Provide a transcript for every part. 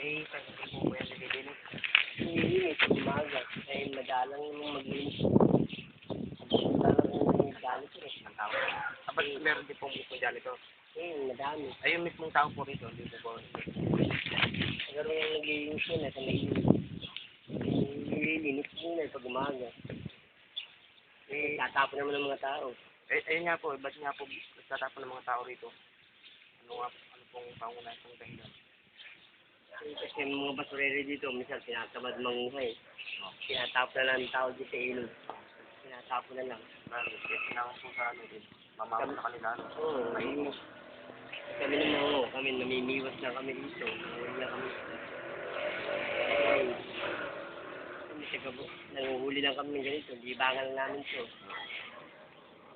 Eh, kasi po po yan nililinis. Hindi sa umaga. Ay madalang yung maglinis. Madalang yung dali ko eh. Ng tao. Ba't meron din pong buko dyan ito? Madami. Ay, yung mismong tao po rito, hindi po ba? Siguro yung naglilinis yun sa may nililinis muna pag umaga. Eh, Tatapon naman ng mga tao. ayun nga po, ba't nga po nagtatapon ng mga tao rito? Ano pong pangunay pong dahilan? Kasi yung mga basurero dito, minsan tinatamad manguhay. Tinatapon na lang ang tao dito sa ilog. Tinatapon na lang. Kasi kailangan po sa ano din, mamawa sa kanila. Oo, mainit. Kami naman, kami namimiwas na kami dito. Nanguhuli na kami. Ay, nanguhuli lang kami ng ganito. Libangan lang namin ito.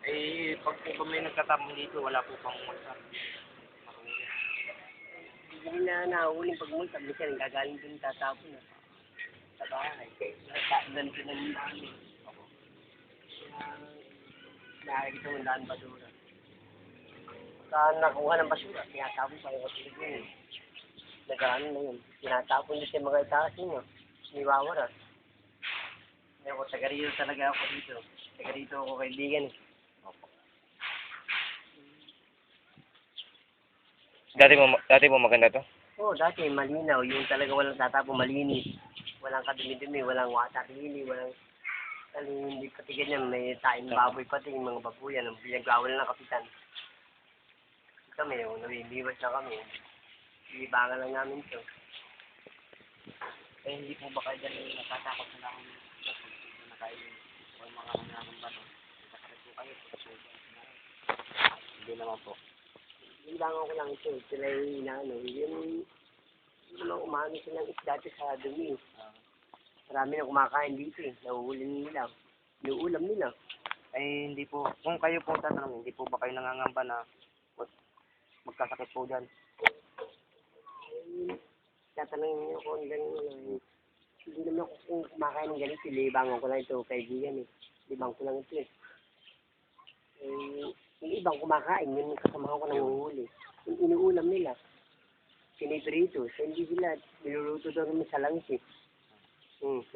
Eh, pag po ba may nagkatapon dito, wala po pang multa. Hindi na nahuhuling pagmulta. Minsan gagaling din tatapon na. Sa bahay. Ganito na yung namin. Nakakita mo daan basura. Saan nakuha ng basura? Tinatapon pa yung kapilid yun. Nag-ano na yun. Tinatapon din sa mga itaas ninyo. Niwawara. Ako, taga rito talaga ako dito. Taga rito ako kaibigan. Dati po maganda to? Oo, dati malinaw. Yung talaga walang tatapon, malinis. Walang kadumi-dumi, walang watarili, walang... hindi pati ganyan, may tain baboy pati yung mga babuyan. Ang pinagawal ng kapitan. Kami, namimiwas na kami. Iibangan lang namin ito. Eh, hindi po ba kayo dyan natatakot na lang na kayo o mga nangangang ba no? Nagkakarit po kayo. Hindi naman po. Iibangan ko lang ito. Sila yung inaano. Yung naman umami silang isda sa dumi. Marami na kumakain dito eh. Nahuhuli nila. Yung ulam nila. Ay, hindi po. Kung kayo po tatanong, hindi po ba kayo nangangamba na magkasakit po dyan? Tatanungin niyo kung gano'n. Hindi naman ako kung kumakain ng ganito. Libangan ko lang ito, kaibigan eh. Libang ko lang ito eh. Yung ibang kumakain, yun kasamahan ko nanguhuli. Yung inuulam nila, piniprito. So hindi sila, niluluto daw naman sa langis eh.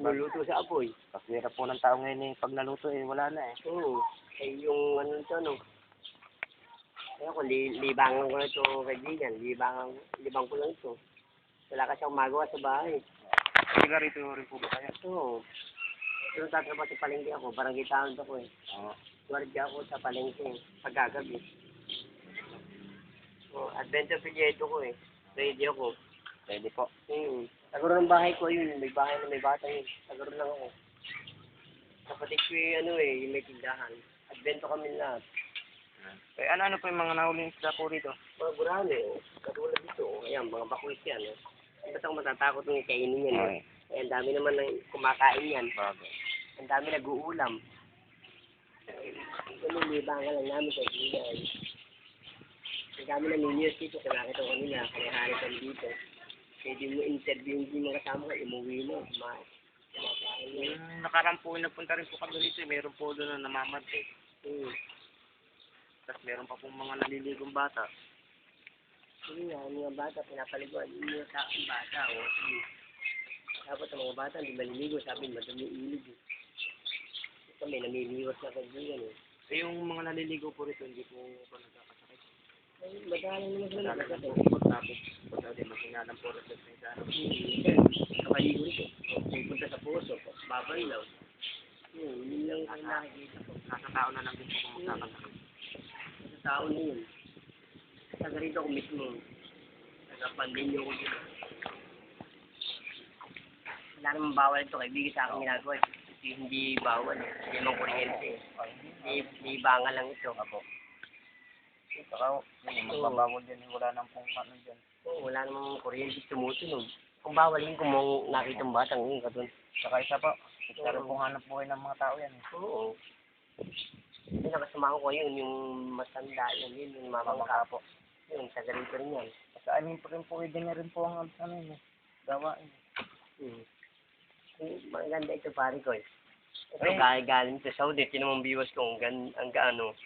Niluluto sa apoy. Paswera po ng tao ngayon eh. Pag naluto eh, wala na eh. Oo. Eh yung ano ito, ano. Kaya ko, libangan ko lang ito, kaibigan. Libang ko lang ito. Wala kasi akong magawa sa bahay. Sila rito rin po ba kayo? Oo. Pero tatrabaho sa palengke ako, barangay town ako eh. Oo. Guardia ako sa palengke, pagkagabi. Adventure Pilieto ko eh. Ready ako. Pwede po. Taguro ng bahay ko yun, may bahay na may bata yun. Taguro lang ako. Kapatid ko yung ano eh, yung may tindahan. Advento kami lahat. Eh, ano po yung mga nahuling isda po rito? Mga gurame, katulad dito. Ayan, mga bakwis yan. Ba't ako matatakot ng kainin yan eh. Eh, ang dami naman ng kumakain yan. Ang dami nag-uulam. Libangan lang namin sa ilan. Ang dami namimiwas dito. Kung nakita ko nila, kaya-hari kami dito. Pwede mo interview yung mga kasama ka, umuwi mo. Nakaraan po, nagpunta rin po kami dito. Meron po doon na namamad eh. Tapos meron pa pong mga naliligong bata. Sige nga, mga bata, pinapaliguan. Yung mga bata, o sige. Tapos ang mga bata, hindi maliligo. Sabi, madami ilig. Kami, namimiwas na kaibigan eh. Eh, yung mga naliligo po rito, hindi po pa nagkakasakit. Ay, madalang naman sila nagkakasakit. Tapos, pagkakasakit, masinalan po rin sa isa. Nakaligo ito. Pupunta sa puso, babaylaw. Yun lang ang nakikita ko. Nasa tao na lang din po kung magkakasakit. Sa tao na yun. Taga rito ako mismo. Taga-pandinyo ko dito. Wala namang bawal ito. Kaibigan sa akin ginagawa. Hindi bawal. Hindi naman kuryente. Hindi bangal lang ito. Ako. Saka, magbabawal din. Wala nang pong ano dyan. Oo, wala namang kuryente tumutunog. Kung bawal yun, kung nakita ang batang yun, katun. Saka isa pa, isa rin pong hanap buhay ng mga tao yan. Oo. Yung nakasama ko yun, yung matanda yun, yung mamangka po. Yun, taga rito rin yan. Sa amin po rin po, ganyan rin po ang ano yun. Gawain. Maganda ito pare ko eh. Ito galing sa Saudi, tinamang biwas ko ang gaano.